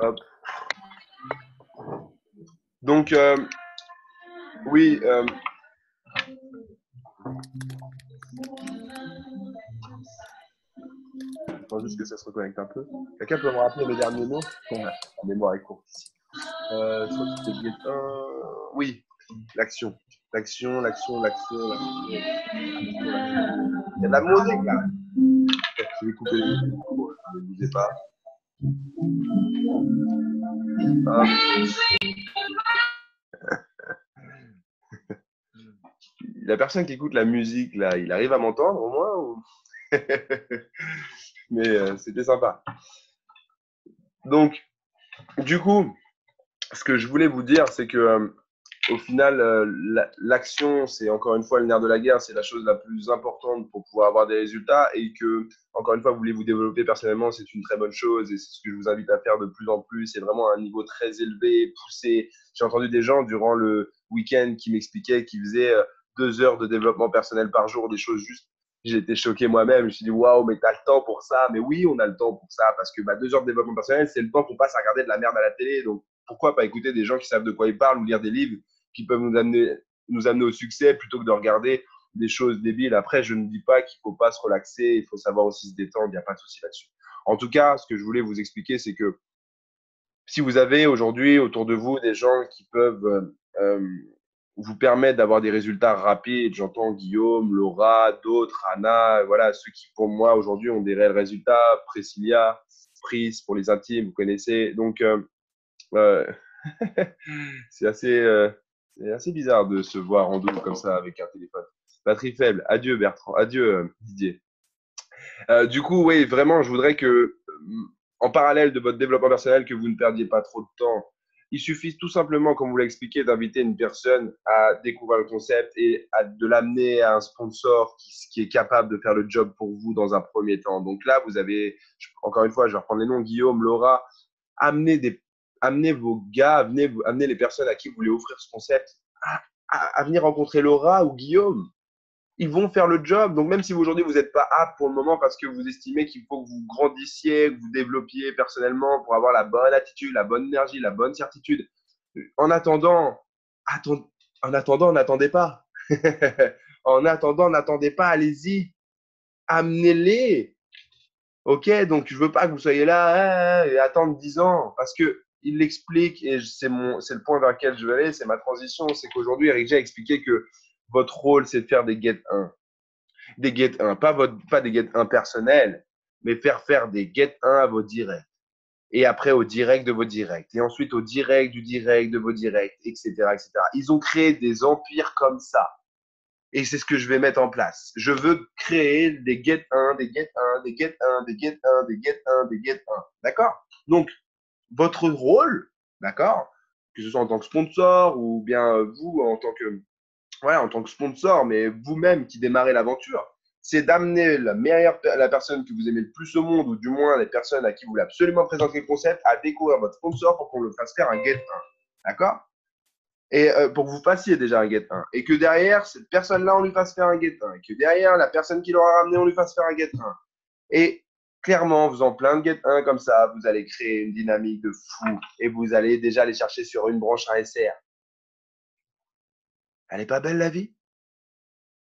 Hop. Donc, oui, attends juste que ça se reconnecte un peu. Quelqu'un peut me rappeler mes derniers mots? La mémoire est courte ici. Je crois que c'était Get 1. Oui, l'action. L'action, l'action, l'action, l'action, l'action, l'action. Il y a de la musique là. Je vais couper les micros, ne bougez pas. Hop. La personne qui écoute la musique là, il arrive à m'entendre au moins ou... Mais c'était sympa. Donc, du coup, ce que je voulais vous dire, c'est que au final, l'action, c'est encore une fois le nerf de la guerre, c'est la chose la plus importante pour pouvoir avoir des résultats et que, encore une fois, vous voulez vous développer personnellement, c'est une très bonne chose et c'est ce que je vous invite à faire de plus en plus. C'est vraiment un niveau très élevé, poussé. J'ai entendu des gens durant le week-end qui m'expliquaient qu'ils faisaient 2 heures de développement personnel par jour, des choses juste. J'ai été choqué moi-même. Je me suis dit, waouh, mais t'as le temps pour ça. Mais oui, on a le temps pour ça parce que 2 heures de développement personnel, c'est le temps qu'on passe à regarder de la merde à la télé. Donc, pourquoi pas écouter des gens qui savent de quoi ils parlent ou lire des livres qui peuvent nous amener au succès plutôt que de regarder des choses débiles. Après, je ne dis pas qu'il ne faut pas se relaxer, il faut savoir aussi se détendre, il n'y a pas de souci là-dessus. En tout cas, ce que je voulais vous expliquer, c'est que si vous avez aujourd'hui autour de vous des gens qui peuvent vous permettre d'avoir des résultats rapides, j'entends Guillaume, Laura, d'autres, Anna, voilà, ceux qui pour moi aujourd'hui ont des réels résultats, Priscilla, Pris pour les intimes, vous connaissez. Donc, euh, c'est assez bizarre de se voir en double comme ça avec un téléphone. Batterie faible. Adieu Bertrand. Adieu Didier. Du coup, oui, vraiment, je voudrais que, en parallèle de votre développement personnel, que vous ne perdiez pas trop de temps. Il suffit tout simplement, comme vous l'avez expliqué, d'inviter une personne à découvrir le concept et de l'amener à un sponsor qui est capable de faire le job pour vous dans un premier temps. Donc là, vous avez, encore une fois, je vais reprendre les noms, Guillaume, Laura, amenez, amenez vos gars, amenez les personnes à qui vous voulez offrir ce concept à venir rencontrer Laura ou Guillaume. Ils vont faire le job. Donc, même si aujourd'hui, vous n'êtes pas apte pour le moment parce que vous estimez qu'il faut que vous grandissiez, que vous développiez personnellement pour avoir la bonne attitude, la bonne énergie, la bonne certitude, en attendant, n'attendez pas. En attendant, n'attendez pas, allez-y, amenez-les. Ok, donc je veux pas que vous soyez là et attendre 10 ans parce que il l'explique et c'est le point vers lequel je vais aller, c'est ma transition, c'est qu'aujourd'hui Eric J a expliqué que votre rôle c'est de faire des get 1, pas des get 1 personnels, mais faire des get 1 à vos directs et après au direct de vos directs et ensuite au direct du direct de vos directs, etc., etc. Ils ont créé des empires comme ça. Et c'est ce que je vais mettre en place. Je veux créer des get 1, des get 1, des get 1, des get 1, des get 1, des get 1. D'accord? Donc, votre rôle, d'accord? Que ce soit en tant que sponsor ou bien vous en tant que, voilà, en tant que sponsor, mais vous-même qui démarrez l'aventure, c'est d'amener la personne que vous aimez le plus au monde, ou du moins les personnes à qui vous voulez absolument présenter le concept, à découvrir votre sponsor pour qu'on le fasse faire un get 1. D'accord? Et pour que vous fassiez déjà un get 1. Et que derrière, cette personne-là, on lui fasse faire un get 1. Et que derrière, la personne qui l'aura ramené, on lui fasse faire un get 1. Et clairement, en faisant plein de get 1 comme ça, vous allez créer une dynamique de fou. Et vous allez déjà aller chercher sur une branche un SR. Elle est pas belle la vie?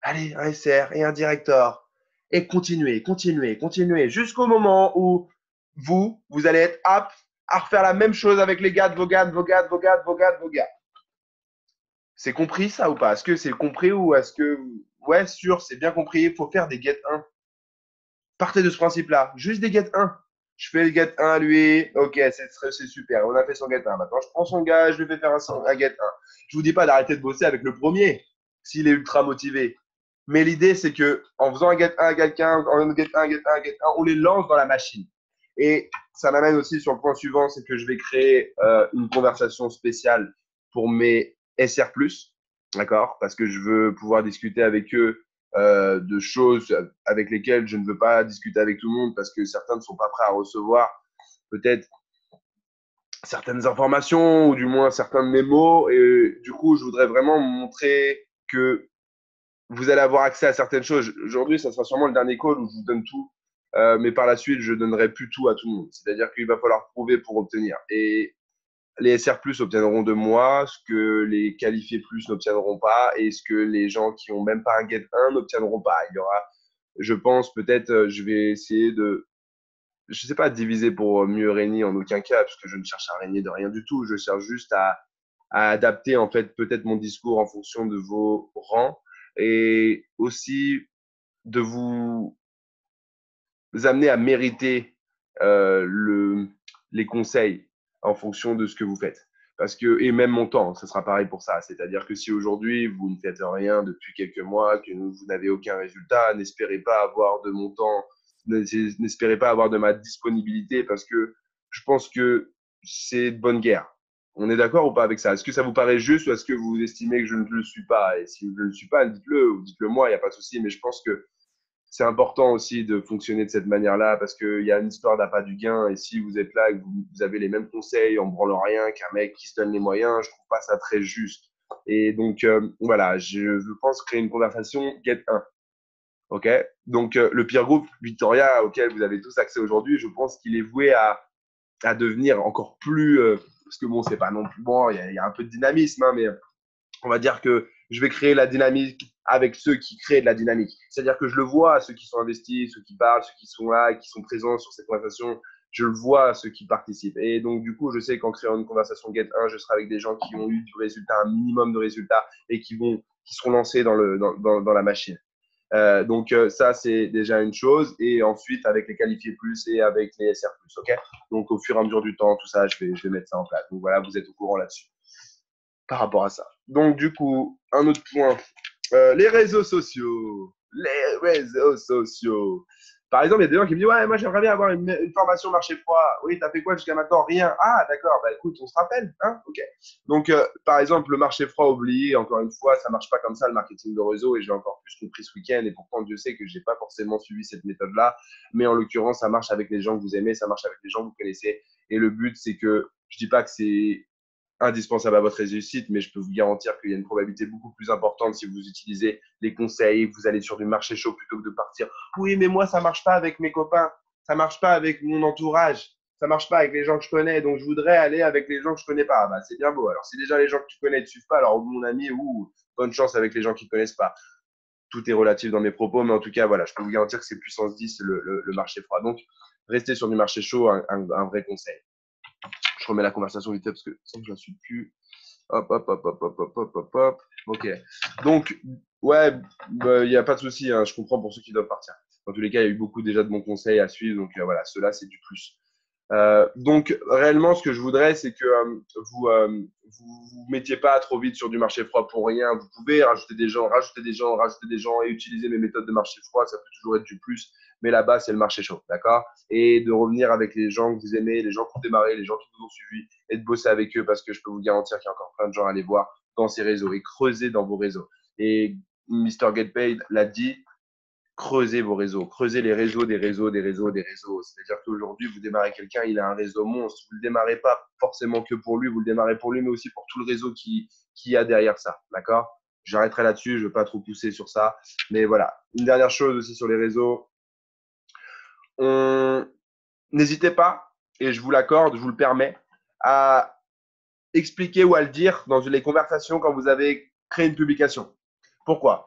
Allez, un SR et un director. Et continuez, continuez, continuez. Jusqu'au moment où vous allez être apte à refaire la même chose avec les gars de vos gars, de vos gars, de vos gars, de vos gars, de vos gars. C'est compris ça ou pas? Est-ce que c'est compris ou est-ce que... Ouais, sûr, c'est bien compris. Il faut faire des get 1. Partez de ce principe-là. Juste des get 1. Je fais le get 1 à lui. Ok, c'est super. On a fait son get 1. Maintenant, je prends son gars, je lui fais faire un get 1. Je vous dis pas d'arrêter de bosser avec le premier s'il est ultra motivé. Mais l'idée, c'est que en faisant un get 1 à quelqu'un, en get 1, get 1, get 1, on les lance dans la machine. Et ça m'amène aussi sur le point suivant, c'est que je vais créer une conversation spéciale pour mes SR+, d'accord? Parce que je veux pouvoir discuter avec eux de choses avec lesquelles je ne veux pas discuter avec tout le monde parce que certains ne sont pas prêts à recevoir peut-être certaines informations ou du moins certains de mes mots. Et du coup, je voudrais vraiment montrer que vous allez avoir accès à certaines choses. Aujourd'hui, ça sera sûrement le dernier call où je vous donne tout. mais par la suite, je donnerai plus tout à tout le monde. C'est-à-dire qu'il va falloir prouver pour obtenir. Et les SR+ obtiendront de moi ce que les qualifiés plus n'obtiendront pas et ce que les gens qui ont même pas un Get 1 n'obtiendront pas. Il y aura, je pense, peut-être, je vais essayer de, je sais pas, diviser pour mieux régner en aucun cas, parce que je ne cherche à régner de rien du tout. Je cherche juste à adapter, en fait, peut-être mon discours en fonction de vos rangs et aussi de vous amener à mériter les conseils en fonction de ce que vous faites. Parce que, et même mon temps, ce sera pareil pour ça. C'est-à-dire que si aujourd'hui vous ne faites rien depuis quelques mois, que vous n'avez aucun résultat, n'espérez pas avoir de mon temps, n'espérez pas avoir de ma disponibilité parce que je pense que c'est de bonne guerre. On est d'accord ou pas avec ça? Est-ce que ça vous paraît juste ou est-ce que vous estimez que je ne le suis pas? Et si je ne le suis pas, dites-le ou dites-le moi, il n'y a pas de souci. Mais je pense que c'est important aussi de fonctionner de cette manière-là parce qu'il y a une histoire d'appât du gain. Et si vous êtes là et que vous avez les mêmes conseils en branlant rien qu'un mec qui se donne les moyens, je trouve pas ça très juste. Et donc, voilà, je pense créer une conversation Get 1. OK? Donc, le peer group Victoria auquel vous avez tous accès aujourd'hui, je pense qu'il est voué à devenir encore plus. Parce que bon, c'est pas non plus bon, il y a un peu de dynamisme, hein, mais on va dire que je vais créer la dynamique avec ceux qui créent de la dynamique. C'est-à-dire que je le vois, ceux qui sont investis, ceux qui parlent, ceux qui sont là, qui sont présents sur cette conversation, je le vois, ceux qui participent. Et donc, du coup, je sais qu'en créant une conversation Get 1, je serai avec des gens qui ont eu du résultat, un minimum de résultats et qui seront lancés dans la machine. Donc, ça, c'est déjà une chose. Et ensuite, avec les qualifiés plus et avec les SR+, OK? Donc, au fur et à mesure du temps, tout ça, je vais mettre ça en place. Donc, voilà, vous êtes au courant là-dessus par rapport à ça. Donc, du coup, un autre point, les réseaux sociaux. Les réseaux sociaux. Par exemple, il y a des gens qui me disent ouais, moi j'aimerais bien avoir une formation marché froid. Oui, t'as fait quoi jusqu'à maintenant? Rien. Ah, d'accord, bah écoute, on se rappelle. Hein, ok. Donc, par exemple, le marché froid oublié, encore une fois, ça marche pas comme ça le marketing de réseau et j'ai encore plus compris ce week-end. Et pourtant, Dieu sait que j'ai pas forcément suivi cette méthode-là. Mais en l'occurrence, ça marche avec les gens que vous aimez, ça marche avec les gens que vous connaissez. Et le but, c'est que je dis pas que c'est indispensable à votre réussite, mais je peux vous garantir qu'il y a une probabilité beaucoup plus importante si vous utilisez les conseils, vous allez sur du marché chaud plutôt que de partir. Oui, mais moi, ça marche pas avec mes copains, ça marche pas avec mon entourage, ça marche pas avec les gens que je connais, donc je voudrais aller avec les gens que je connais pas. Bah, c'est bien beau. Alors, si déjà les gens que tu connais ne te suivent pas, alors mon ami, bonne chance avec les gens qui ne connaissent pas. Tout est relatif dans mes propos, mais en tout cas, voilà, je peux vous garantir que c'est puissance 10, le marché froid. Donc, restez sur du marché chaud, un vrai conseil. Je remets la conversation vite fait parce que ça, je ne la suis plus. Hop, hop, hop, hop, hop, hop, hop, hop, hop. Ok. Donc, ouais, il n'y a pas de souci. Hein, je comprends pour ceux qui doivent partir. Dans tous les cas, il y a eu beaucoup déjà de bons conseils à suivre. Donc, voilà, ceux-là, c'est du plus. Donc, réellement, ce que je voudrais, c'est que vous mettiez pas trop vite sur du marché froid pour rien. Vous pouvez rajouter des gens, et utiliser mes méthodes de marché froid. Ça peut toujours être du plus. Mais là-bas, c'est le marché chaud, d'accord? Et de revenir avec les gens que vous aimez, les gens qui ont démarré, les gens qui vous ont suivi, et de bosser avec eux parce que je peux vous garantir qu'il y a encore plein de gens à aller voir dans ces réseaux et creuser dans vos réseaux. Et Mr. Get Paid l'a dit, creusez vos réseaux, creusez les réseaux des réseaux, des réseaux, des réseaux. C'est-à-dire qu'aujourd'hui, vous démarrez quelqu'un, il a un réseau monstre. Vous ne le démarrez pas forcément que pour lui, vous le démarrez pour lui, mais aussi pour tout le réseau qui y a derrière ça. D'accord? J'arrêterai là-dessus, je ne veux pas trop pousser sur ça. Mais voilà. Une dernière chose aussi sur les réseaux. N'hésitez pas, et je vous l'accorde, je vous le permets, à expliquer ou à le dire dans les conversations quand vous avez créé une publication. Pourquoi?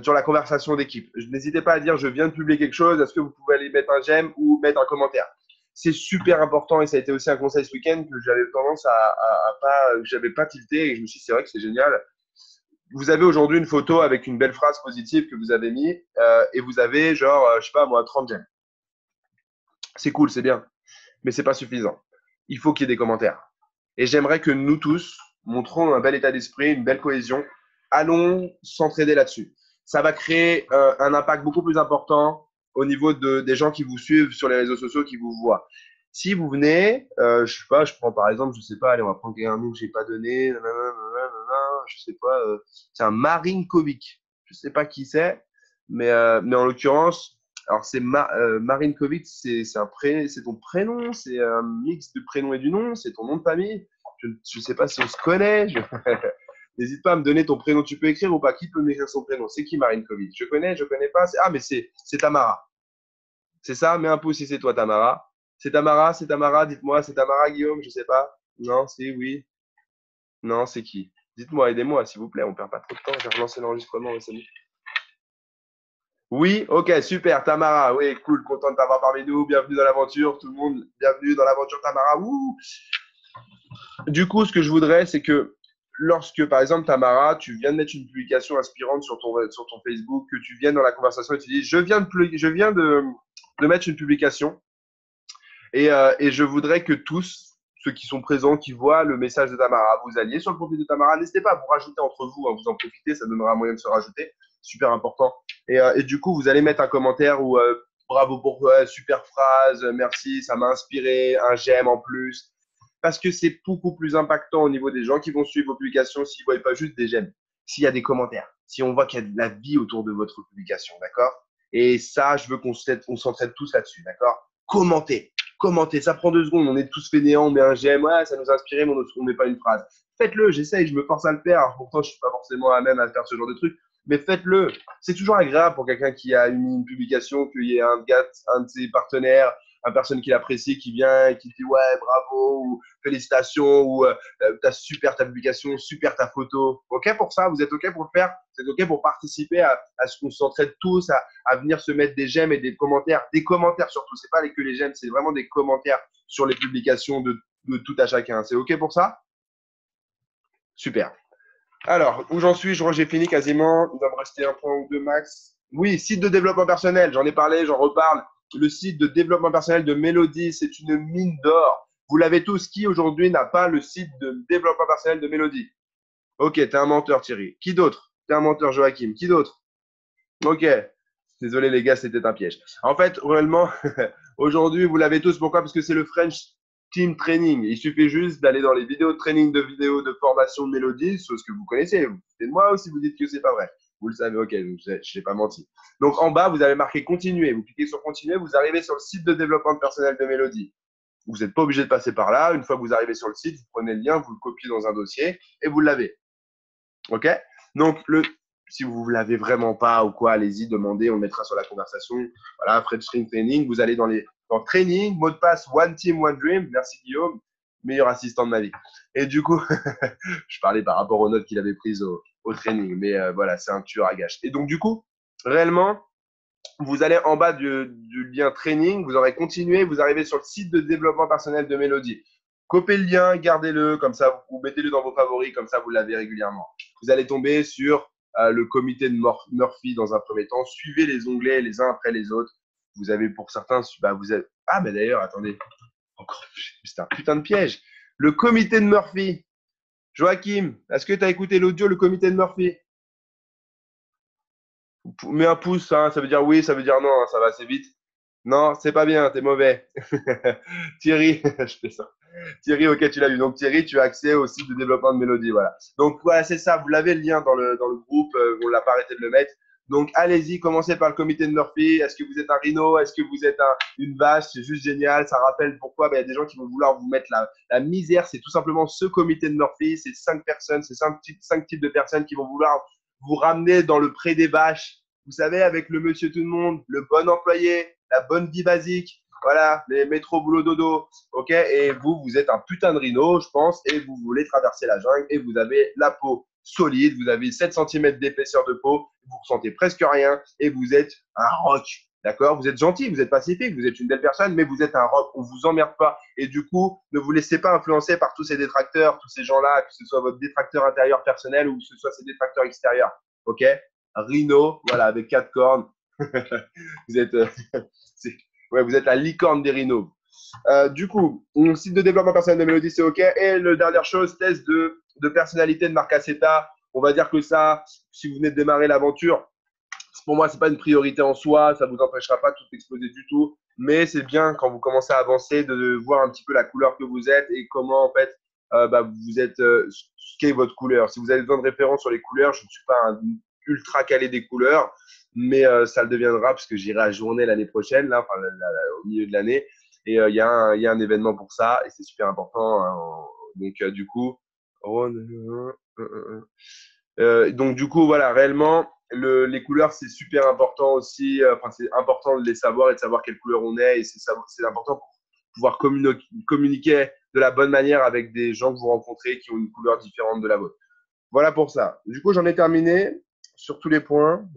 Sur la conversation d'équipe. N'hésitez pas à dire je viens de publier quelque chose, est-ce que vous pouvez aller mettre un j'aime ou mettre un commentaire? C'est super important et ça a été aussi un conseil ce week-end que j'avais tendance à pas, que j'avais pas tilté et je me suis dit c'est vrai que c'est génial. Vous avez aujourd'hui une photo avec une belle phrase positive que vous avez mis et vous avez genre, je sais pas moi, 30 j'aime. C'est cool, c'est bien, mais c'est pas suffisant. Il faut qu'il y ait des commentaires. Et j'aimerais que nous tous montrons un bel état d'esprit, une belle cohésion. Allons s'entraider là-dessus. Ça va créer un impact beaucoup plus important au niveau des gens qui vous suivent sur les réseaux sociaux, qui vous voient. Si vous venez, je sais pas, je prends par exemple, je sais pas, allez, on va prendre un nom que j'ai pas donné, je sais pas, c'est un Marinkovic. Je sais pas qui c'est, mais en l'occurrence, alors c'est Marinkovic, c'est ton prénom, c'est un mix du prénom et du nom, c'est ton nom de famille. Je ne sais pas si on se connaît. N'hésite pas à me donner ton prénom. Tu peux écrire ou pas? Qui peut m'écrire son prénom? C'est qui Marinkovic? Je connais pas. Ah, mais c'est Tamara. C'est ça? Mets un pouce si c'est toi, Tamara. C'est Tamara, c'est Tamara, dites-moi, c'est Tamara, Guillaume, je sais pas. Non, c'est oui. Non, c'est qui? Dites-moi, aidez-moi, s'il vous plaît, on perd pas trop de temps. J'ai relancé l'enregistrement, c'est bon. Oui, ok, super, Tamara. Oui, cool, content de t'avoir parmi nous. Bienvenue dans l'aventure, tout le monde. Bienvenue dans l'aventure, Tamara. Ouh. Du coup, ce que je voudrais, c'est que lorsque, par exemple, Tamara, tu viens de mettre une publication inspirante sur ton Facebook, que tu viennes dans la conversation et tu dis, je viens de mettre une publication et je voudrais que tous ceux qui sont présents, qui voient le message de Tamara, vous alliez sur le profil de Tamara. N'hésitez pas à vous rajouter entre vous, hein, vous en profitez, ça donnera un moyen de se rajouter. Super important. Et du coup, vous allez mettre un commentaire où bravo pour toi, super phrase, merci, ça m'a inspiré, un j'aime en plus. Parce que c'est beaucoup plus impactant au niveau des gens qui vont suivre vos publications s'ils ne voient pas juste des j'aime, s'il y a des commentaires, si on voit qu'il y a de la vie autour de votre publication, d'accord? Et ça, je veux qu'on s'entraide tous là-dessus, d'accord? Commentez, ça prend 2 secondes, on est tous fainéants, on met un j'aime, ouais, ça nous a inspiré, mais on ne met pas une phrase. Faites-le, j'essaye, je me force à le faire. Alors, pourtant, je ne suis pas forcément à même à faire ce genre de truc, mais faites-le. C'est toujours agréable pour quelqu'un qui a une publication, qu'il y ait un gars, un de ses partenaires, une personne qui l'apprécie, qui vient et qui dit ouais, bravo, ou félicitations, ou t'as super ta publication, super ta photo. OK pour ça? Vous êtes OK pour le faire? Vous êtes OK pour participer à ce qu'on s'entraide tous, à venir se mettre des j'aime et des commentaires surtout. C'est pas que les j'aime, c'est vraiment des commentaires sur les publications de tout à chacun. C'est OK pour ça? Super. Alors, où j'en suis? Je crois que j'ai fini quasiment. Il va me rester un point ou deux max. Oui, site de développement personnel. J'en ai parlé, j'en reparle. Le site de développement personnel de Mélodie, c'est une mine d'or. Vous l'avez tous. Qui aujourd'hui n'a pas le site de développement personnel de Mélodie? Ok, t'es un menteur, Thierry. Qui d'autre? T'es un menteur, Joachim. Qui d'autre? Ok. Désolé, les gars, c'était un piège. En fait, réellement, aujourd'hui, vous l'avez tous. Pourquoi? Parce que c'est le French Team Training. Il suffit juste d'aller dans les vidéos de training, de vidéos de formation de Mélodie, chose que vous connaissez. Vous foutez de moi ou si vous dites que c'est pas vrai. Vous le savez, ok, je n'ai pas menti. Donc, en bas, vous avez marqué continuer. Vous cliquez sur continuer, vous arrivez sur le site de développement personnel de Mélodie. Vous n'êtes pas obligé de passer par là. Une fois que vous arrivez sur le site, vous prenez le lien, vous le copiez dans un dossier et vous l'avez. OK? Donc, si vous ne l'avez vraiment pas ou quoi, allez-y, demandez, on le mettra sur la conversation. Voilà, French String Training, vous allez dans Training, mot de passe One Team, One Dream. Merci Guillaume, meilleur assistant de ma vie. Et du coup, je parlais par rapport aux notes qu'il avait prises au training, mais voilà, c'est un tueur à gages. Et donc, du coup, réellement, vous allez en bas du lien training, vous aurez continué, vous arrivez sur le site de développement personnel de Mélodie. Copiez le lien, gardez-le, comme ça, vous mettez-le dans vos favoris, comme ça, vous l'avez régulièrement. Vous allez tomber sur le comité de Murphy dans un premier temps. Suivez les onglets les uns après les autres. Vous avez pour certains, vous êtes. Ah, mais d'ailleurs, attendez. Encore, c'est un putain de piège. Le comité de Murphy. Joachim, est-ce que tu as écouté l'audio, le comité de Murphy? Mets un pouce, hein, ça veut dire oui, ça veut dire non, hein, ça va assez vite. Non, c'est pas bien, t'es mauvais. Thierry, je fais ça. Thierry, ok, tu l'as vu. Donc Thierry, tu as accès au site de développement de Mélodie, voilà. Donc voilà, c'est ça. Vous l'avez le lien dans le groupe. On l'a pas arrêté de le mettre. Donc allez-y, commencez par le comité de Murphy. Est-ce que vous êtes un rhino? Est-ce que vous êtes une vache? C'est juste génial. Ça rappelle pourquoi il y a des gens qui vont vouloir vous mettre la misère. C'est tout simplement ce comité de Murphy. C'est 5 personnes, c'est cinq types de personnes qui vont vouloir vous ramener dans le pré des vaches. Vous savez, avec le monsieur tout le monde, le bon employé, la bonne vie basique, voilà, les métro, boulot, dodo, ok? Et vous, vous êtes un putain de rhino, je pense, et vous voulez traverser la jungle, et vous avez la peau solide, vous avez 7 cm d'épaisseur de peau, vous ressentez presque rien, et vous êtes un roc, d'accord? Vous êtes gentil, vous êtes pacifique, vous êtes une belle personne, mais vous êtes un roc, on vous emmerde pas, et du coup, ne vous laissez pas influencer par tous ces détracteurs, tous ces gens-là, que ce soit votre détracteur intérieur personnel, ou que ce soit ses détracteurs extérieurs, ok? Rhino, voilà, avec 4 cornes, vous êtes, ouais, vous êtes la licorne des rhinos. Du coup, mon site de développement personnel de Mélodie, c'est OK. Et la dernière chose, test de personnalité de Marc Aceta. On va dire que ça, si vous venez de démarrer l'aventure, pour moi, ce n'est pas une priorité en soi. Ça ne vous empêchera pas de tout exploser du tout. Mais c'est bien quand vous commencez à avancer de voir un petit peu la couleur que vous êtes et comment, en fait, vous êtes, ce qu'est votre couleur. Si vous avez besoin de références sur les couleurs, je ne suis pas un ultra calé des couleurs, mais ça le deviendra parce que j'irai à Journée l'année prochaine, là, enfin, au milieu de l'année. Et il y a un événement pour ça et c'est super important, hein. Donc, du coup, donc, du coup, voilà, réellement, les couleurs, c'est super important aussi. Enfin, c'est important de les savoir et de savoir quelle couleur on est. Et c'est important pour pouvoir communiquer de la bonne manière avec des gens que vous rencontrez qui ont une couleur différente de la vôtre. Voilà pour ça. Du coup, j'en ai terminé sur tous les points.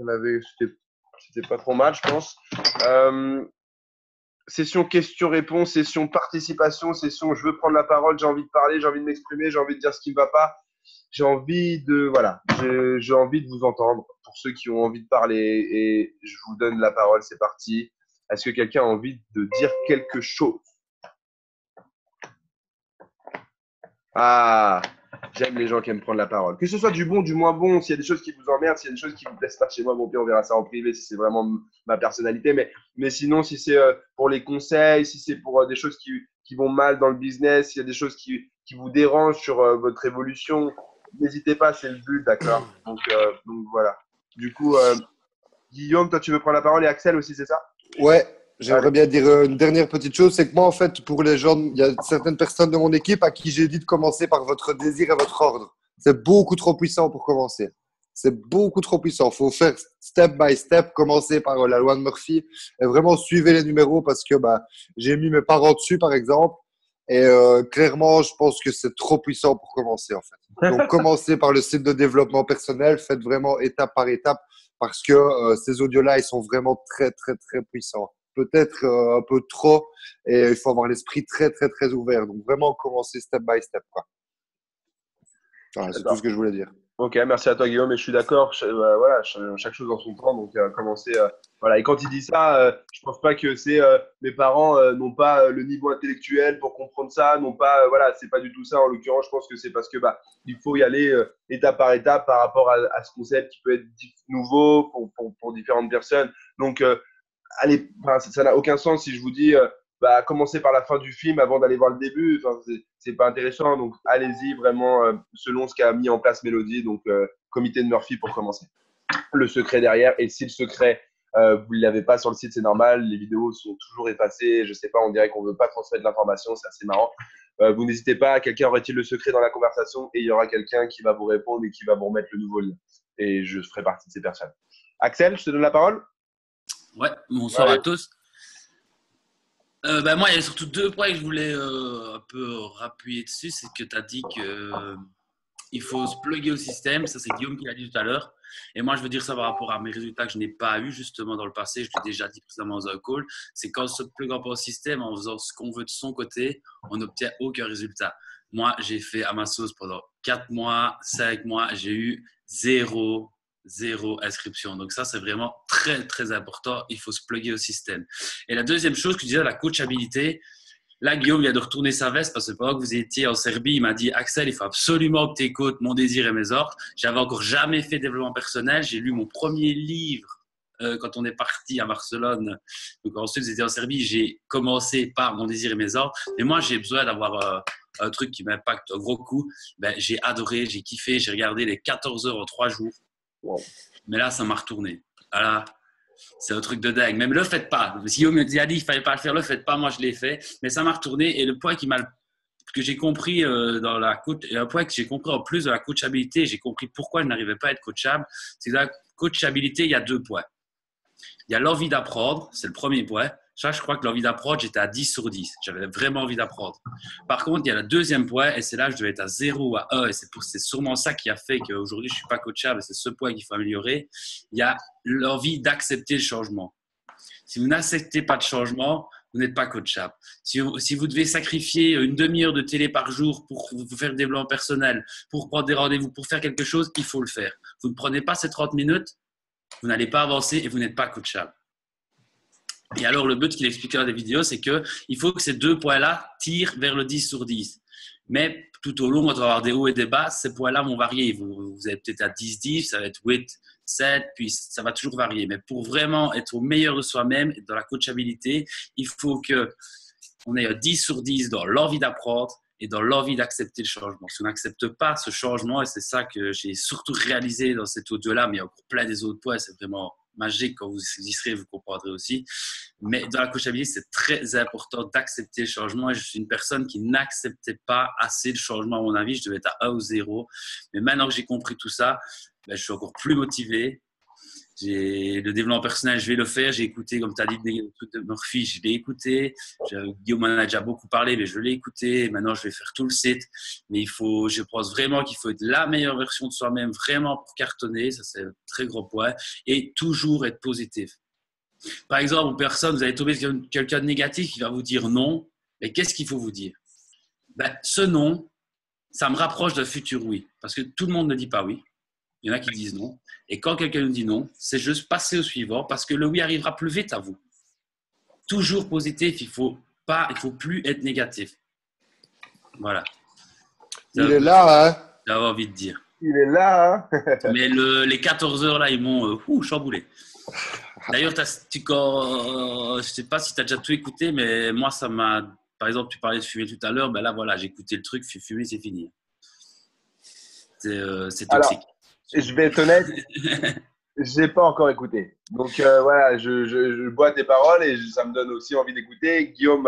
C'était pas trop mal, je pense. Session questions-réponses, session participation, session je veux prendre la parole, j'ai envie de parler, j'ai envie de m'exprimer, j'ai envie de dire ce qui ne va pas. J'ai envie de vous entendre pour ceux qui ont envie de parler et je vous donne la parole, c'est parti. Est-ce que quelqu'un a envie de dire quelque chose? Ah, j'aime les gens qui aiment prendre la parole. Que ce soit du bon, du moins bon, s'il y a des choses qui vous emmerdent, s'il y a des choses qui ne vous plaisent pas chez moi, bon, puis on verra ça en privé si c'est vraiment ma personnalité. Mais sinon, si c'est pour les conseils, si c'est pour des choses qui vont mal dans le business, s'il y a des choses qui vous dérangent sur votre évolution, n'hésitez pas, c'est le but, d'accord? Donc voilà. Du coup, Guillaume, toi, tu veux prendre la parole et Axel aussi, c'est ça? Ouais, Allez. j'aimerais bien dire une dernière petite chose, c'est que moi, en fait, pour les gens, il y a certaines personnes de mon équipe à qui j'ai dit de commencer par votre désir et votre ordre. C'est beaucoup trop puissant pour commencer. C'est beaucoup trop puissant. Il faut faire step by step, commencer par la loi de Murphy et vraiment suivre les numéros parce que j'ai mis mes parents dessus, par exemple. Et clairement, je pense que c'est trop puissant pour commencer, en fait. Donc, commencez par le site de développement personnel. Faites vraiment étape par étape parce que ces audios-là, ils sont vraiment très, très, très puissants. Peut-être un peu trop et il faut avoir l'esprit très, très, très ouvert. Donc, vraiment commencer step by step, quoi. Voilà, c'est tout ce D'accord. que je voulais dire. Ok, merci à toi Guillaume, et je suis d'accord. Voilà, chaque chose en son temps, donc commencer. Voilà, et quand il dit ça, je pense pas que c'est mes parents n'ont pas le niveau intellectuel pour comprendre ça, n'ont pas, voilà, c'est pas du tout ça. En l'occurrence, je pense que c'est parce que il faut y aller étape par étape par rapport à ce concept qui peut être nouveau pour différentes personnes. Donc, allez, enfin, ça n'a aucun sens si je vous dis commencer par la fin du film avant d'aller voir le début. Enfin, c'est pas intéressant. Donc, allez-y vraiment selon ce qu'a mis en place Mélodie. Donc, comité de Murphy pour commencer. Le secret derrière. Et si le secret, vous ne l'avez pas sur le site, c'est normal. Les vidéos sont toujours effacées. Je sais pas, on dirait qu'on ne veut pas transmettre l'information. C'est assez marrant. Vous n'hésitez pas. Quelqu'un aurait-il le secret dans la conversation? Et il y aura quelqu'un qui va vous répondre et qui va vous remettre le nouveau lien. Et je ferai partie de ces personnes. Axel, je te donne la parole. Ouais, bonsoir à Allez. tous. Moi, il y a surtout deux points que je voulais un peu rappuyer dessus. C'est que tu as dit qu'il faut se plugger au système. Ça, c'est Guillaume qui l'a dit tout à l'heure. Et moi, je veux dire ça par rapport à mes résultats que je n'ai pas eu justement dans le passé. Je l'ai déjà dit précédemment dans un call. C'est qu'en se pluguant pas au système, en faisant ce qu'on veut de son côté, on n'obtient aucun résultat. Moi, j'ai fait à ma sauce pendant 4 mois, 5 mois. J'ai eu zéro inscription. Donc ça, c'est vraiment très, très important. Il faut se plugger au système. Et la deuxième chose que je disais, la coachabilité. Là, Guillaume vient de retourner sa veste parce que pendant que vous étiez en Serbie, il m'a dit « Axel, il faut absolument que tu écoutes Mon désir et mes ordres ». J'avais encore jamais fait de développement personnel. J'ai lu mon premier livre quand on est parti à Barcelone. Donc ensuite, vous étiez en Serbie. J'ai commencé par Mon désir et mes ordres. Mais moi, j'ai besoin d'avoir un truc qui m'impacte un gros coup. J'ai adoré, j'ai kiffé. J'ai regardé les 14 heures en 3 jours. Wow. Mais là, ça m'a retourné. Là, c'est un truc de dingue. Même le faites pas. Si Guillaume me dit qu'il ne fallait pas le faire, le faites pas. Moi, je l'ai fait. Mais ça m'a retourné. Et le point que j'ai compris dans la coach, et un point que j'ai compris en plus de la coachabilité, j'ai compris pourquoi je n'arrivais pas à être coachable. C'est que dans la coachabilité, il y a 2 points. Il y a l'envie d'apprendre, c'est le premier point. Ça, je crois que l'envie d'apprendre, j'étais à 10 sur 10. J'avais vraiment envie d'apprendre. Par contre, il y a le deuxième point, et c'est là que je devais être à 0 ou à 1. Et c'est sûrement ça qui a fait qu'aujourd'hui, je ne suis pas coachable. Et c'est ce point qu'il faut améliorer. Il y a l'envie d'accepter le changement. Si vous n'acceptez pas de changement, vous n'êtes pas coachable. Si vous devez sacrifier une demi-heure de télé par jour pour vous faire le développement personnel, pour prendre des rendez-vous, pour faire quelque chose, il faut le faire. Vous ne prenez pas ces 30 minutes, vous n'allez pas avancer et vous n'êtes pas coachable. Et alors, le but qu'il expliquait dans des vidéos, c'est qu'il faut que ces 2 points-là tirent vers le 10 sur 10. Mais tout au long, on va avoir des hauts et des bas. Ces points-là vont varier. Vous avez peut-être à 10-10, ça va être 8, 7, puis ça va toujours varier. Mais pour vraiment être au meilleur de soi-même et dans la coachabilité, il faut qu'on ait un 10 sur 10 dans l'envie d'apprendre et dans l'envie d'accepter le changement. Si on n'accepte pas ce changement, et c'est ça que j'ai surtout réalisé dans cet audio-là, mais il y a encore plein des autres points, c'est vraiment magique. Quand vous y serez, vous comprendrez aussi. Mais dans la coachabilité, c'est très important d'accepter le changement. Et je suis une personne qui n'acceptait pas assez le changement, à mon avis. Je devais être à 1 ou 0. Mais maintenant que j'ai compris tout ça, je suis encore plus motivé. Le développement personnel, je vais le faire. J'ai écouté, comme tu as dit, le truc de Murphy, je l'ai écouté. Guillaume en a déjà beaucoup parlé, mais je l'ai écouté. Maintenant, je vais faire tout le site. Mais je pense vraiment qu'il faut être la meilleure version de soi-même, vraiment pour cartonner. Ça, c'est un très gros point. Et toujours être positif. Par exemple, vous allez tomber sur quelqu'un de négatif qui va vous dire non. Mais qu'est-ce qu'il faut vous dire? Ce non, ça me rapproche d'un futur oui. Parce que tout le monde ne dit pas oui. Il y en a qui disent non. Et quand quelqu'un nous dit non, c'est juste passer au suivant parce que le oui arrivera plus vite à vous. Toujours positif, il faut plus être négatif. Voilà. Il est là, hein. J'avais envie de dire. Il est là, hein. Mais les 14 heures là, ils m'ont chamboulé. D'ailleurs, je ne sais pas si tu as déjà tout écouté, mais moi, ça m'a. Par exemple, tu parlais de fumer tout à l'heure. Ben là, voilà, j'ai écouté le truc. Fumer, c'est fini. C'est toxique. Alors, je vais être honnête, je n'ai pas encore écouté. Donc voilà, je bois tes paroles et ça me donne aussi envie d'écouter. Guillaume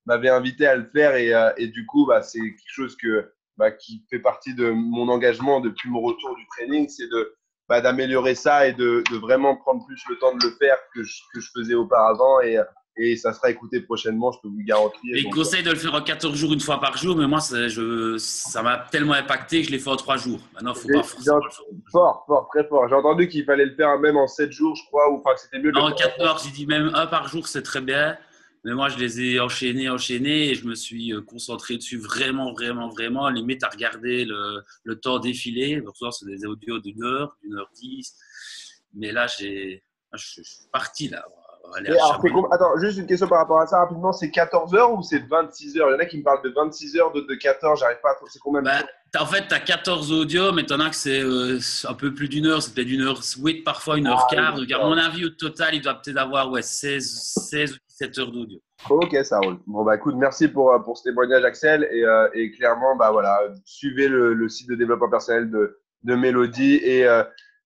m'avait invité à le faire et du coup, c'est quelque chose qui fait partie de mon engagement depuis mon retour du training, c'est d'améliorer ça et de vraiment prendre plus le temps de le faire que je faisais auparavant et ça sera écouté prochainement, je peux vous le garantir. Il conseille de le faire en 14 jours, une fois par jour, mais moi, ça m'a tellement impacté que je l'ai fait en 3 jours. Maintenant, il ne faut pas forcément le faire. Fort, très fort. J'ai entendu qu'il fallait le faire même en 7 jours, je crois, ou que c'était mieux de le faire. En 14, j'ai dit même un par jour, c'est très bien. Mais moi, je les ai enchaînés et je me suis concentré dessus vraiment. Limite à regarder le temps défiler. Donc, c'est des audios d'1 heure, d'1h10. Mais là, je suis parti là. Attends, juste une question par rapport à ça rapidement. C'est 14 heures ou c'est 26 heures? Il y en a qui me parlent de 26 heures, d'autres de 14. J'arrive pas à trouver. C'est combien de temps? En fait, tu as 14 audios, mais tu en as que c'est un peu plus d'1 heure. C'est peut-être 1h08, parfois 1h15. Donc, à mon avis, au total, il doit peut-être avoir 16 ou 17 heures d'audio. Ok, ça roule. Bon, écoute, merci pour ce témoignage, Axel. Et clairement, voilà, suivez le site de développement personnel de Mélodie.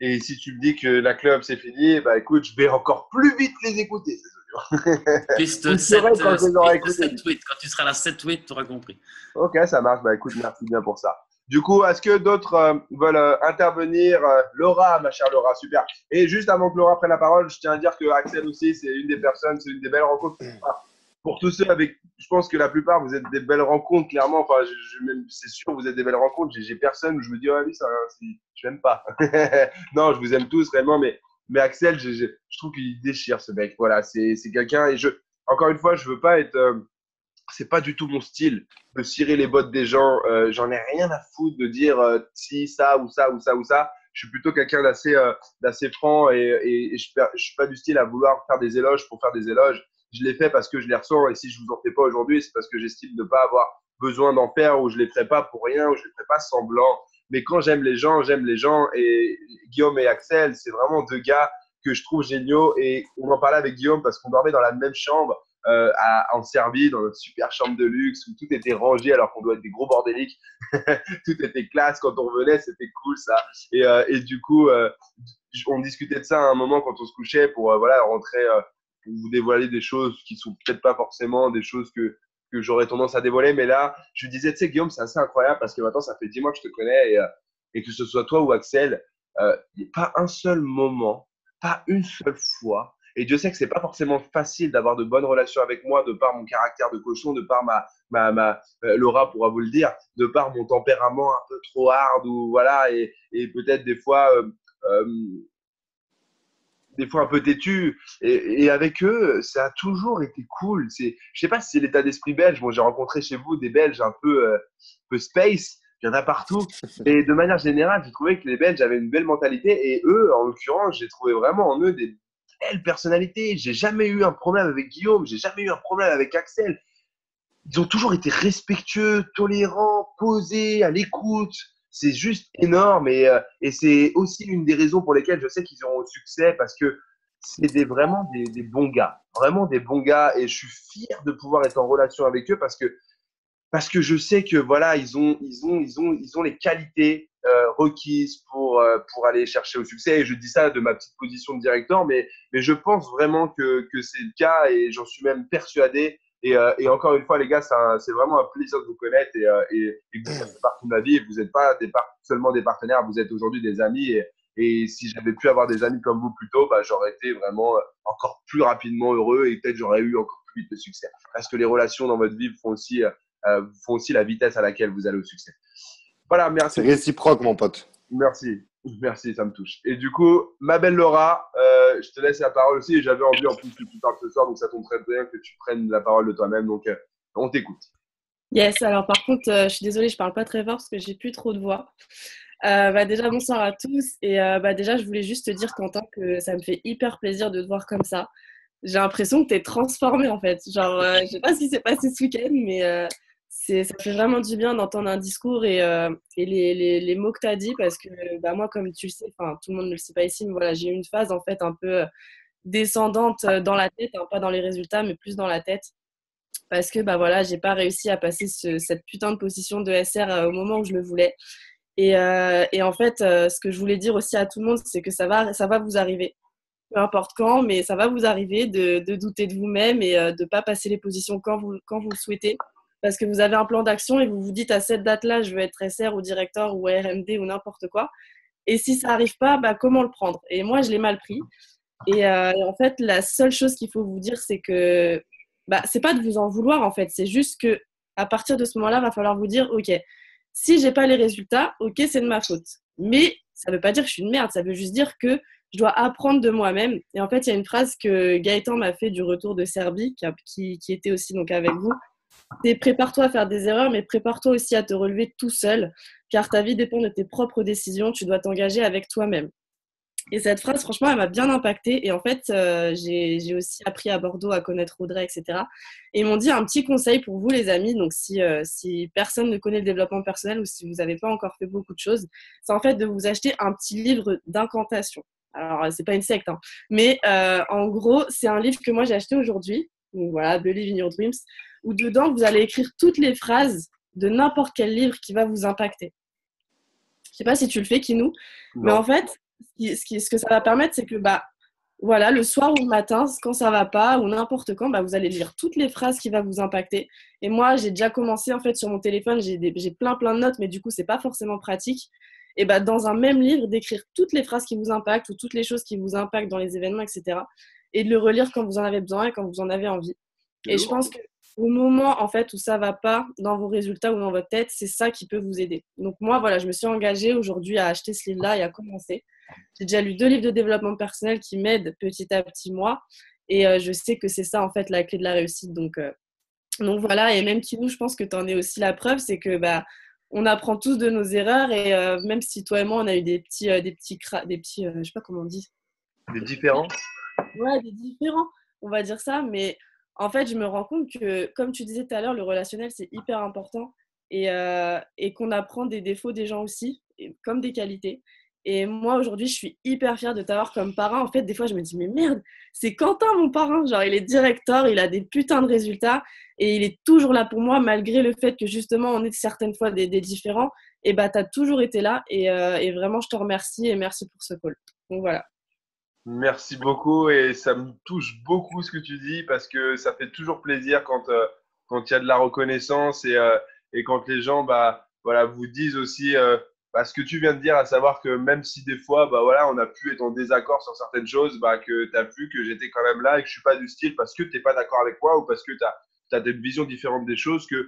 Et si tu me dis que la club, c'est fini, écoute, je vais encore plus vite les écouter, ces audios. Piste 7, quand tu seras à la 7-8, tu auras compris. Ok, ça marche. Écoute, merci bien pour ça. Du coup, est-ce que d'autres veulent intervenir? Laura, ma chère Laura, super. Et juste avant que Laura prenne la parole, je tiens à dire que Axel aussi, c'est une des personnes, c'est une des belles rencontres. Pour tous ceux je pense que la plupart, vous êtes des belles rencontres, clairement. Enfin, c'est sûr, vous êtes des belles rencontres. J'ai personne où je me dis, oui, je l'aime pas. Non, je vous aime tous, réellement. Mais Axel, je trouve qu'il déchire, ce mec. Voilà, c'est quelqu'un. Et encore une fois, je veux pas être. C'est pas du tout mon style de cirer les bottes des gens. J'en ai rien à foutre de dire si, ça ou ça ou ça ou ça. Je suis plutôt quelqu'un d'assez franc et je suis pas du style à vouloir faire des éloges pour faire des éloges. Je les fais parce que je les ressens et si je vous en fais pas aujourd'hui, c'est parce que j'estime ne pas avoir besoin d'en faire ou je les ferai pas pour rien ou je les ferai pas semblant. Mais quand j'aime les gens et Guillaume et Axel, c'est vraiment deux gars que je trouve géniaux et on en parlait avec Guillaume parce qu'on dormait dans la même chambre en Serbie, dans notre super chambre de luxe où tout était rangé alors qu'on doit être des gros bordéliques. Tout était classe quand on revenait, c'était cool ça. Et du coup, on discutait de ça à un moment quand on se couchait pour rentrer, pour vous dévoiler des choses qui sont peut-être pas forcément des choses que j'aurais tendance à dévoiler. Mais là, je lui disais, tu sais, Guillaume, c'est assez incroyable parce que maintenant, ça fait 10 mois que je te connais et que ce soit toi ou Axel, il n'y a pas un seul moment, pas une seule fois. Et Dieu sait que c'est pas forcément facile d'avoir de bonnes relations avec moi de par mon caractère de cochon, de par Laura pourra vous le dire, de par mon tempérament un peu trop hard ou voilà et peut-être des fois un peu têtu. Et avec eux, ça a toujours été cool. Je sais pas si c'est l'état d'esprit belge. Bon, j'ai rencontré chez vous des Belges un peu space. Il y en a partout. Et de manière générale, j'ai trouvé que les Belges avaient une belle mentalité. Et eux, en l'occurrence, j'ai trouvé vraiment en eux des belles personnalités. J'ai jamais eu un problème avec Guillaume. J'ai jamais eu un problème avec Axel. Ils ont toujours été respectueux, tolérants, posés, à l'écoute. C'est juste énorme et c'est aussi une des raisons pour lesquelles je sais qu'ils auront au succès parce que c'est vraiment des bons gars, vraiment des bons gars et je suis fier de pouvoir être en relation avec eux parce que je sais que voilà ils ont les qualités requises pour aller chercher au succès et je dis ça de ma petite position de directeur mais je pense vraiment que c'est le cas et j'en suis même persuadé. Et encore une fois, les gars, c'est vraiment un plaisir de vous connaître et que vous faites partie de ma vie. Et vous n'êtes pas seulement des partenaires, vous êtes aujourd'hui des amis. Et si j'avais pu avoir des amis comme vous plus tôt, bah, j'aurais été vraiment encore plus rapidement heureux et peut-être j'aurais eu encore plus vite de succès. Parce que les relations dans votre vie font aussi la vitesse à laquelle vous allez au succès. Voilà, C'est merci. réciproque, mon pote. Merci. Merci, ça me touche. Et du coup, ma belle Laura, je te laisse la parole aussi. Et j'avais envie en plus que tu parles ce soir, donc ça tombe très bien que tu prennes la parole de toi-même. Donc, on t'écoute. Yes, alors par contre, je suis désolée, je parle pas très fort parce que j'ai plus trop de voix. Déjà, bonsoir à tous. Et déjà, je voulais juste te dire, Quentin, que ça me fait hyper plaisir de te voir comme ça. J'ai l'impression que tu es transformé en fait. Genre, je sais pas ce qui s'est passé ce week-end, mais ça fait vraiment du bien d'entendre un discours et les mots que tu as dit parce que moi, comme tu le sais, enfin, tout le monde ne le sait pas ici, mais voilà, j'ai eu une phase en fait un peu descendante dans la tête, hein, pas dans les résultats, mais plus dans la tête. Parce que voilà, j'ai pas réussi à passer cette putain de position de SR au moment où je le voulais. Et en fait, ce que je voulais dire aussi à tout le monde, c'est que ça va vous arriver. Peu importe quand, mais ça va vous arriver de douter de vous-même et de ne pas passer les positions quand vous le souhaitez. Parce que vous avez un plan d'action et vous vous dites à cette date-là, je veux être SR ou directeur ou RMD ou n'importe quoi. Et si ça n'arrive pas, comment le prendre? Et moi, je l'ai mal pris. Et en fait, la seule chose qu'il faut vous dire, c'est que c'est pas de vous en vouloir, en fait. C'est juste que à partir de ce moment-là, il va falloir vous dire, OK, si j'ai pas les résultats, OK, c'est de ma faute. Mais ça veut pas dire que je suis une merde. Ça veut juste dire que je dois apprendre de moi-même. Et en fait, il y a une phrase que Gaëtan m'a fait du retour de Serbie, qui était aussi donc avec vous. C'est prépare-toi à faire des erreurs, mais prépare-toi aussi à te relever tout seul, car ta vie dépend de tes propres décisions. Tu dois t'engager avec toi-même. Et cette phrase, franchement, elle m'a bien impactée. Et en fait, j'ai aussi appris à Bordeaux à connaître Audrey, etc. Et ils m'ont dit un petit conseil pour vous, les amis. Donc, si personne ne connaît le développement personnel ou si vous n'avez pas encore fait beaucoup de choses, c'est en fait de vous acheter un petit livre d'incantation. Alors, c'est pas une secte, hein. Mais en gros, c'est un livre que moi j'ai acheté aujourd'hui. Donc voilà, Believe in Your Dreams, où dedans, vous allez écrire toutes les phrases de n'importe quel livre qui va vous impacter. Je sais pas si tu le fais, Kinou, mais en fait, ce que ça va permettre, c'est que voilà, le soir ou le matin, quand ça va pas ou n'importe quand, vous allez lire toutes les phrases qui vont vous impacter. Et moi, j'ai déjà commencé en fait sur mon téléphone, j'ai plein de notes, mais du coup, c'est pas forcément pratique. Et dans un même livre, d'écrire toutes les phrases qui vous impactent ou toutes les choses qui vous impactent dans les événements, etc. Et de le relire quand vous en avez besoin et quand vous en avez envie. Et je pense que au moment en fait où ça va pas dans vos résultats ou dans votre tête, c'est ça qui peut vous aider. Donc moi, voilà, je me suis engagée aujourd'hui à acheter ce livre-là et à commencer. J'ai déjà lu 2 livres de développement personnel qui m'aident petit à petit moi. Et je sais que c'est ça en fait la clé de la réussite. Donc voilà, et même Kinou, je pense que tu en es aussi la preuve, c'est que on apprend tous de nos erreurs et même si toi et moi on a eu des petits je sais pas comment on dit. Des différents. Ouais, des différents, on va dire ça, mais en fait, je me rends compte que, comme tu disais tout à l'heure, le relationnel, c'est hyper important et qu'on apprend des défauts des gens aussi, comme des qualités. Et moi, aujourd'hui, je suis hyper fière de t'avoir comme parrain. En fait, des fois, je me dis, mais merde, c'est Quentin, mon parrain. Genre, il est directeur, il a des putains de résultats et il est toujours là pour moi, malgré le fait que, justement, on est certaines fois des différents. Et t'as toujours été là et vraiment, je te remercie et merci pour ce call. Donc, voilà. Merci beaucoup et ça me touche beaucoup ce que tu dis parce que ça fait toujours plaisir quand il y a de la reconnaissance et quand les gens voilà, vous disent aussi ce que tu viens de dire, à savoir que même si des fois voilà, on a pu être en désaccord sur certaines choses, que tu as vu que j'étais quand même là et que je suis pas du style parce que tu n'es pas d'accord avec moi ou parce que tu as des visions différentes des choses que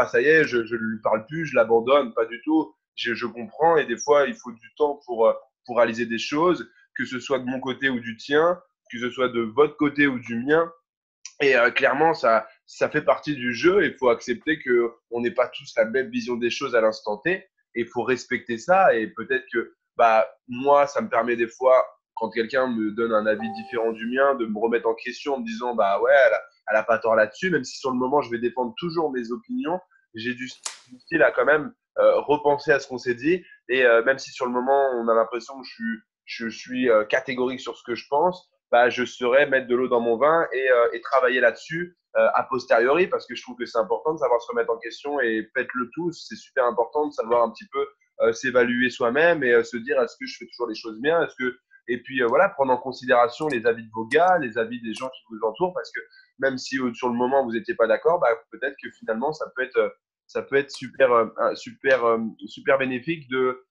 ça y est, je ne lui parle plus, je l'abandonne, pas du tout. Je comprends et des fois il faut du temps pour réaliser des choses, que ce soit de mon côté ou du tien, que ce soit de votre côté ou du mien. Et clairement, ça fait partie du jeu. Il faut accepter qu'on n'ait pas tous la même vision des choses à l'instant T. Et il faut respecter ça. Et peut-être que moi, ça me permet des fois, quand quelqu'un me donne un avis différent du mien, de me remettre en question en me disant ouais, elle a pas tort là-dessus. Même si sur le moment, je vais défendre toujours mes opinions, j'ai du style à quand même repenser à ce qu'on s'est dit. Et même si sur le moment, on a l'impression que je suis catégorique sur ce que je pense, je saurais mettre de l'eau dans mon vin et travailler là-dessus a posteriori, parce que je trouve que c'est important de savoir se remettre en question et faites-le tous. C'est super important de savoir un petit peu s'évaluer soi-même et se dire est-ce que je fais toujours les choses bien, et puis voilà, prendre en considération les avis de vos gars, les avis des gens qui vous entourent, parce que même si sur le moment vous n'étiez pas d'accord, peut-être que finalement ça peut être super super bénéfique de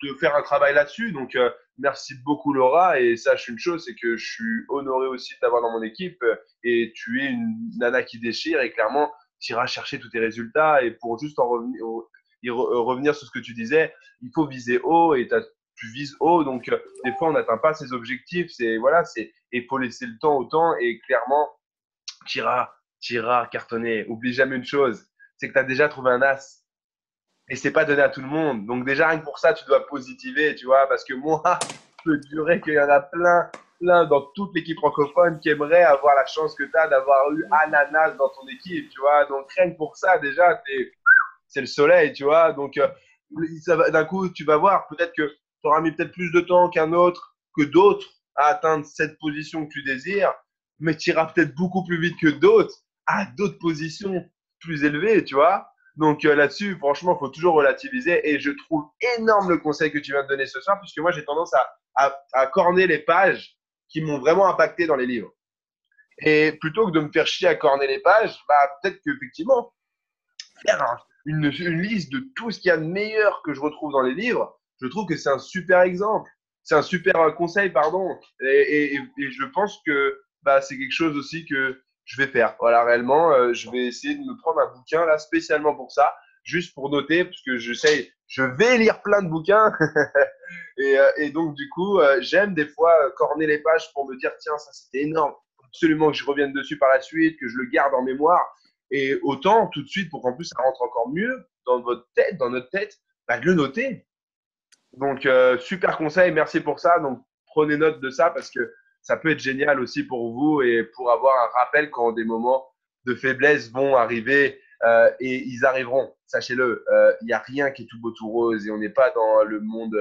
de faire un travail là-dessus. Donc, merci beaucoup, Laura. Et sache une chose, c'est que je suis honoré aussi de t'avoir dans mon équipe. Et tu es une nana qui déchire. Et clairement, tu iras chercher tous tes résultats. Et pour juste en revenir, revenir sur ce que tu disais, il faut viser haut. Et tu vises haut. Donc, des fois, on n'atteint pas ses objectifs. Il faut laisser le temps au temps. Et clairement, tu iras cartonner. Oublie jamais une chose, c'est que tu as déjà trouvé un as. Et c'est pas donné à tout le monde. Donc déjà, rien que pour ça, tu dois positiver, tu vois, parce que moi, je peux jurer qu'il y en a plein dans toute l'équipe francophone qui aimeraient avoir la chance que tu as d'avoir eu Ananas dans ton équipe, tu vois. Donc rien que pour ça, déjà, c'est le soleil, tu vois. Donc d'un coup, tu vas voir, peut-être que tu auras mis peut-être plus de temps qu'un autre, que d'autres à atteindre cette position que tu désires, mais tu iras peut-être beaucoup plus vite que d'autres à d'autres positions plus élevées, tu vois. Donc là-dessus, franchement, il faut toujours relativiser. Et je trouve énorme le conseil que tu viens de donner ce soir, puisque moi, j'ai tendance à corner les pages qui m'ont vraiment impacté dans les livres. Et plutôt que de me faire chier à corner les pages, bah, peut-être qu'effectivement, faire une liste de tout ce qu'il y a de meilleur que je retrouve dans les livres, je trouve que c'est un super exemple. C'est un super conseil, pardon. Et je pense que bah, c'est quelque chose aussi que je vais faire. Voilà, réellement, je vais essayer de me prendre un bouquin là spécialement pour ça, juste pour noter, parce que je vais lire plein de bouquins. Et donc, du coup, j'aime des fois corner les pages pour me dire, tiens, ça c'était énorme. Absolument que je revienne dessus par la suite, que je le garde en mémoire. Et autant tout de suite, pour qu'en plus ça rentre encore mieux dans notre tête, bah, de le noter. Donc, super conseil, merci pour ça. Donc, prenez note de ça parce que ça peut être génial aussi pour vous et pour avoir un rappel quand des moments de faiblesse vont arriver et ils arriveront. Sachez-le, il n'y a rien qui est tout beau, tout rose et on n'est pas dans le monde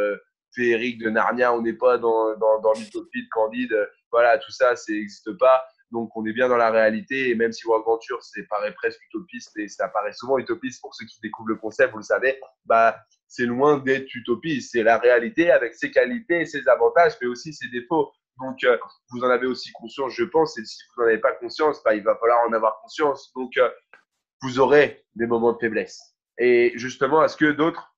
féerique de Narnia, on n'est pas dans l'utopie de Candide. Voilà, tout ça, ça n'existe pas. Donc, on est bien dans la réalité. Et même si World Adventure, ça paraît presque utopiste et ça paraît souvent utopiste pour ceux qui découvrent le concept, vous le savez, bah, c'est loin d'être utopiste. C'est la réalité avec ses qualités et ses avantages, mais aussi ses défauts. Donc, vous en avez aussi conscience, je pense. Et si vous n'en avez pas conscience, bah, il va falloir en avoir conscience. Donc, vous aurez des moments de faiblesse. Et justement, est-ce que d'autres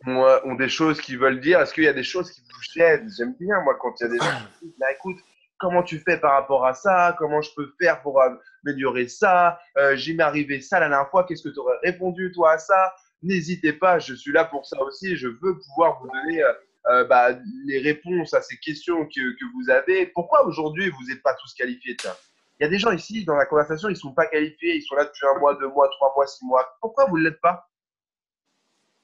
ont des choses qu'ils veulent dire? Est-ce qu'il y a des choses qui vous gênent? J'aime bien, moi, quand il y a des gens qui disent, bah, écoute, comment tu fais par rapport à ça? Comment je peux faire pour améliorer ça? J'y m'est arrivé ça la dernière fois. Qu'est-ce que tu aurais répondu, toi, à ça? N'hésitez pas, je suis là pour ça aussi. Je veux pouvoir vous donner bah, les réponses à ces questions que vous avez. Pourquoi aujourd'hui, vous n'êtes pas tous qualifiés? Tiens, il y a des gens ici, dans la conversation, ils ne sont pas qualifiés. Ils sont là depuis 1 mois, 2 mois, 3 mois, 6 mois. Pourquoi vous ne l'êtes pas?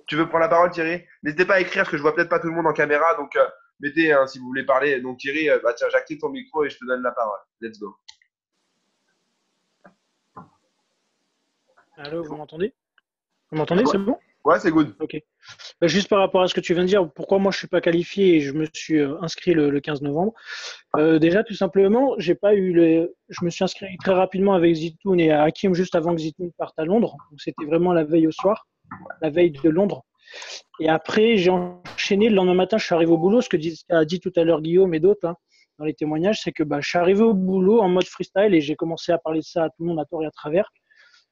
Tu veux prendre la parole, Thierry? N'hésitez pas à écrire, parce que je vois peut-être pas tout le monde en caméra, donc mettez si vous voulez parler. Donc Thierry, bah, tiens, j'active ton micro et je te donne la parole. Let's go. Allô, vous m'entendez? Vous m'entendez, c'est bon? Ouais, c'est good. Ok. Bah, juste par rapport à ce que tu viens de dire, pourquoi moi je suis pas qualifié et je me suis inscrit le 15 novembre. Déjà, tout simplement, j'ai pas eu je me suis inscrit très rapidement avec Zitoun et Hakim juste avant que Zitoun parte à Londres. Donc c'était vraiment la veille au soir, la veille de Londres. Et après, j'ai enchaîné. Le lendemain matin, je suis arrivé au boulot. Ce que a dit tout à l'heure Guillaume et d'autres dans les témoignages, c'est que bah, je suis arrivé au boulot en mode freestyle et j'ai commencé à parler de ça à tout le monde à tort et à travers.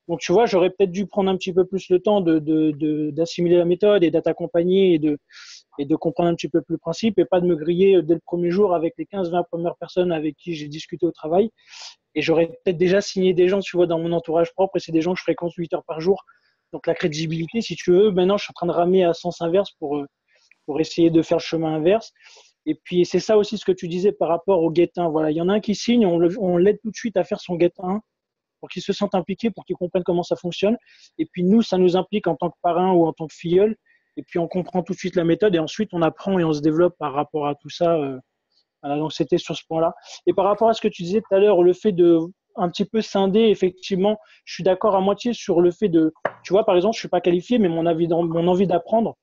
Donc, tu vois, j'aurais peut-être dû prendre un petit peu plus le temps d'assimiler la méthode et d'être accompagné et de comprendre un petit peu plus le principe et pas de me griller dès le premier jour avec les 15-20 premières personnes avec qui j'ai discuté au travail. Et j'aurais peut-être déjà signé des gens, tu vois, dans mon entourage propre et c'est des gens que je fréquente 8 heures par jour. Donc, la crédibilité, si tu veux, maintenant, je suis en train de ramer à sens inverse pour essayer de faire le chemin inverse. Et puis, c'est ça aussi ce que tu disais par rapport au get-in. Voilà, il y en a un qui signe, on l'aide tout de suite à faire son get-in pour qu'ils se sentent impliqués, pour qu'ils comprennent comment ça fonctionne. Et puis nous, ça nous implique en tant que parrain ou en tant que filleul. Et puis on comprend tout de suite la méthode et ensuite on apprend et on se développe par rapport à tout ça. Voilà, donc c'était sur ce point-là. Et par rapport à ce que tu disais tout à l'heure, le fait de un petit peu scinder, effectivement, je suis d'accord à moitié sur le fait de, tu vois, par exemple, je suis pas qualifié, mais mon envie d'apprendre,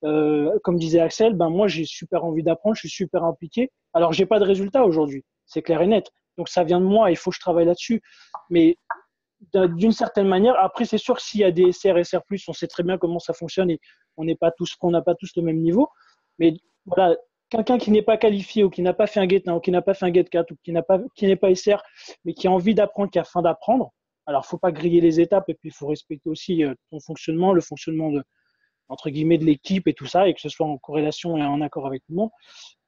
comme disait Axel, ben moi j'ai super envie d'apprendre, je suis super impliqué. Alors j'ai pas de résultat aujourd'hui, c'est clair et net. Donc ça vient de moi, il faut que je travaille là-dessus. Mais d'une certaine manière, après c'est sûr que s'il y a des SR, SR+, on sait très bien comment ça fonctionne et on n'a pas tous le même niveau. Mais voilà, quelqu'un qui n'est pas qualifié ou qui n'a pas fait un get-1 ou qui n'a pas fait un get-4 ou qui n'est pas SR, mais qui a envie d'apprendre, qui a faim d'apprendre, alors il ne faut pas griller les étapes et puis il faut respecter aussi ton fonctionnement, le fonctionnement entre guillemets, de l'équipe et tout ça, et que ce soit en corrélation et en accord avec tout le monde.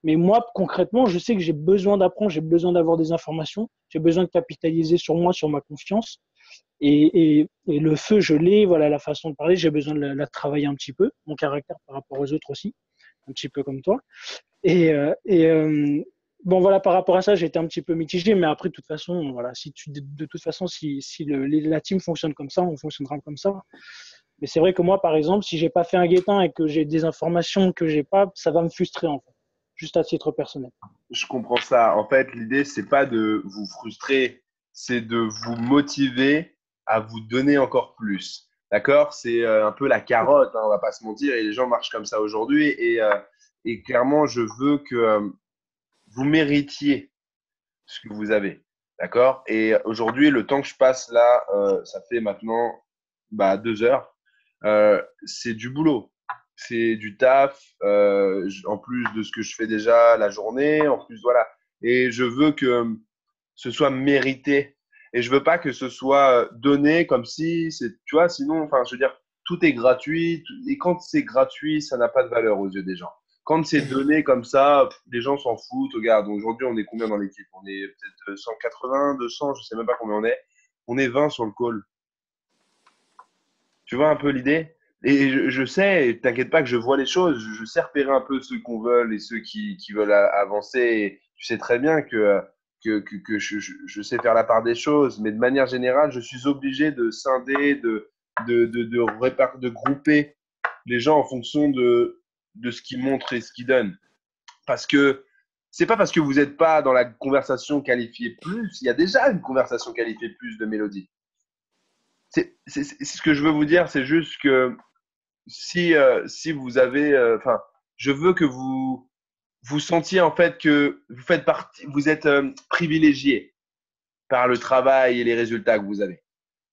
Mais moi, concrètement, je sais que j'ai besoin d'apprendre, j'ai besoin d'avoir des informations, j'ai besoin de capitaliser sur moi, sur ma confiance. Et le feu, je l'ai, voilà, la façon de parler, j'ai besoin de la travailler un petit peu, mon caractère par rapport aux autres aussi, un petit peu comme toi. Bon, voilà, par rapport à ça, j'ai été un petit peu mitigé, mais après, de toute façon, voilà, de toute façon, si la team fonctionne comme ça, on fonctionnera comme ça. Mais c'est vrai que moi, par exemple, si j'ai pas fait un guettin et que j'ai des informations que j'ai pas, ça va me frustrer, en fait, juste à titre personnel. Je comprends ça. En fait, l'idée, c'est pas de vous frustrer, c'est de vous motiver à vous donner encore plus. D'accord? C'est un peu la carotte, hein, on va pas se mentir, et les gens marchent comme ça aujourd'hui. Et clairement, je veux que vous méritiez ce que vous avez. D'accord? Et aujourd'hui, le temps que je passe là, ça fait maintenant 2 heures. C'est du boulot, c'est du taf, en plus de ce que je fais déjà la journée, en plus, voilà. Et je veux que ce soit mérité. Et je veux pas que ce soit donné comme si c'est, tu vois, sinon, enfin, je veux dire, tout est gratuit. Et quand c'est gratuit, ça n'a pas de valeur aux yeux des gens. Quand c'est donné comme ça, les gens s'en foutent. Regarde, aujourd'hui, on est combien dans l'équipe? On est peut-être 180, 200, je sais même pas combien on est. On est 20 sur le call. Tu vois un peu l'idée? Et je sais, et t'inquiète pas que je vois les choses, je sais repérer un peu ceux qu'on veut et ceux qui veulent avancer. Et tu sais très bien que je sais faire la part des choses, mais de manière générale, je suis obligé de scinder, de grouper les gens en fonction de ce qu'ils montrent et ce qu'ils donnent. Parce que c'est pas parce que vous n'êtes pas dans la conversation qualifiée plus, il y a déjà une conversation qualifiée plus de Mélodie. C'est ce que je veux vous dire, c'est juste que si vous avez, enfin, je veux que vous sentiez en fait que vous faites partie, vous êtes privilégié par le travail et les résultats que vous avez.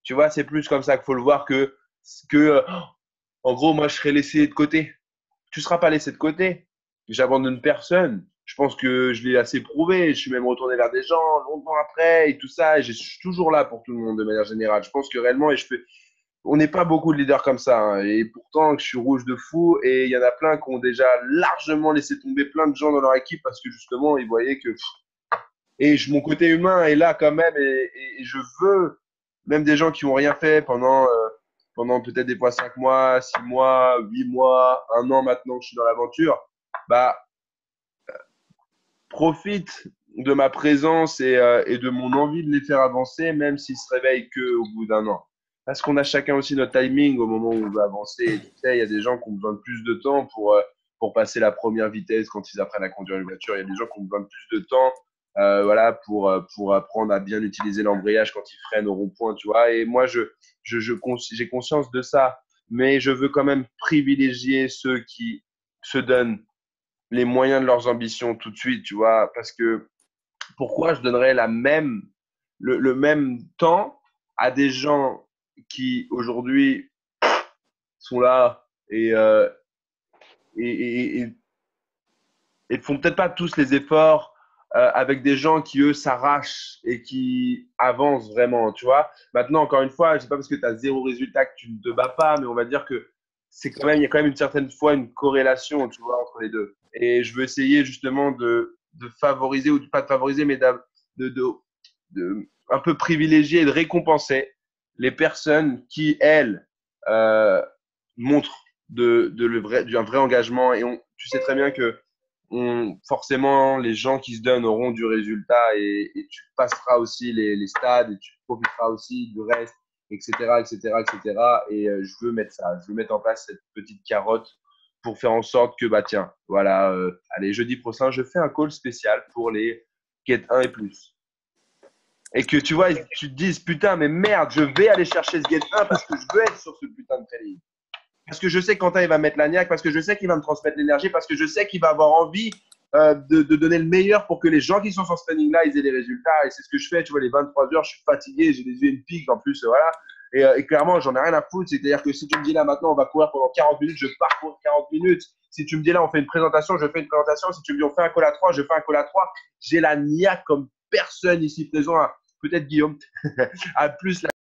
Tu vois, c'est plus comme ça qu'il faut le voir que en gros, moi, je serais laissé de côté. Tu ne seras pas laissé de côté. J'abandonne personne. Je pense que je l'ai assez prouvé. Je suis même retourné vers des gens longtemps après et tout ça. Et je suis toujours là pour tout le monde de manière générale. Je pense que réellement, on n'est pas beaucoup de leaders comme ça, hein. Et pourtant, je suis rouge de fou. Et il y en a plein qui ont déjà largement laissé tomber plein de gens dans leur équipe parce que justement, ils voyaient que. Et mon côté humain est là quand même. Et je veux, même des gens qui n'ont rien fait pendant peut-être des fois 5 mois, 6 mois, 8 mois, 1 an maintenant que je suis dans l'aventure, bah, profite de ma présence et de mon envie de les faire avancer, même s'ils se réveillent qu'au bout d'1 an. Parce qu'on a chacun aussi notre timing au moment où on veut avancer. Et tu sais, il y a des gens qui ont besoin de plus de temps pour passer la première vitesse quand ils apprennent à conduire une voiture. Il y a des gens qui ont besoin de plus de temps voilà, pour apprendre à bien utiliser l'embrayage quand ils freinent au rond-point, tu vois. Et moi, j'ai conscience de ça, mais je veux quand même privilégier ceux qui se donnent les moyens de leurs ambitions tout de suite, tu vois. Parce que pourquoi je donnerais le même temps à des gens qui aujourd'hui sont là et font peut-être pas tous les efforts avec des gens qui, eux, s'arrachent et qui avancent vraiment, tu vois. Maintenant, encore une fois, c'est pas parce que tu as 0 résultat que tu ne te bats pas, mais on va dire que il y a quand même une certaine fois une corrélation, tu vois, entre les deux. Et je veux essayer justement de favoriser, ou pas de favoriser, mais un peu privilégier et de récompenser les personnes qui, elles, montrent un vrai engagement. Et tu sais très bien que forcément, les gens qui se donnent auront du résultat et tu passeras aussi les stades et tu profiteras aussi du reste, etc., etc., etc. Et je veux mettre ça, je veux mettre en place cette petite carotte pour faire en sorte que, bah tiens, voilà, allez, jeudi prochain, je fais un call spécial pour les Get 1 et plus. Et que tu vois, tu te dises, putain, mais merde, je vais aller chercher ce Get 1 parce que je veux être sur ce putain de training. Parce que je sais que Quentin, il va mettre la niaque, parce que je sais qu'il va me transmettre l'énergie, parce que je sais qu'il va avoir envie de donner le meilleur pour que les gens qui sont sur ce training-là, ils aient des résultats. Et c'est ce que je fais. Tu vois, les 23 heures, je suis fatigué, j'ai les yeux une pique en plus, voilà. Et clairement, j'en ai rien à foutre. C'est-à-dire que si tu me dis là, maintenant, on va courir pendant 40 minutes, je parcours 40 minutes. Si tu me dis là, on fait une présentation, je fais une présentation. Si tu me dis on fait un call à 3, je fais un call à 3. J'ai la niaque comme personne ici présent, peut-être Guillaume, a plus la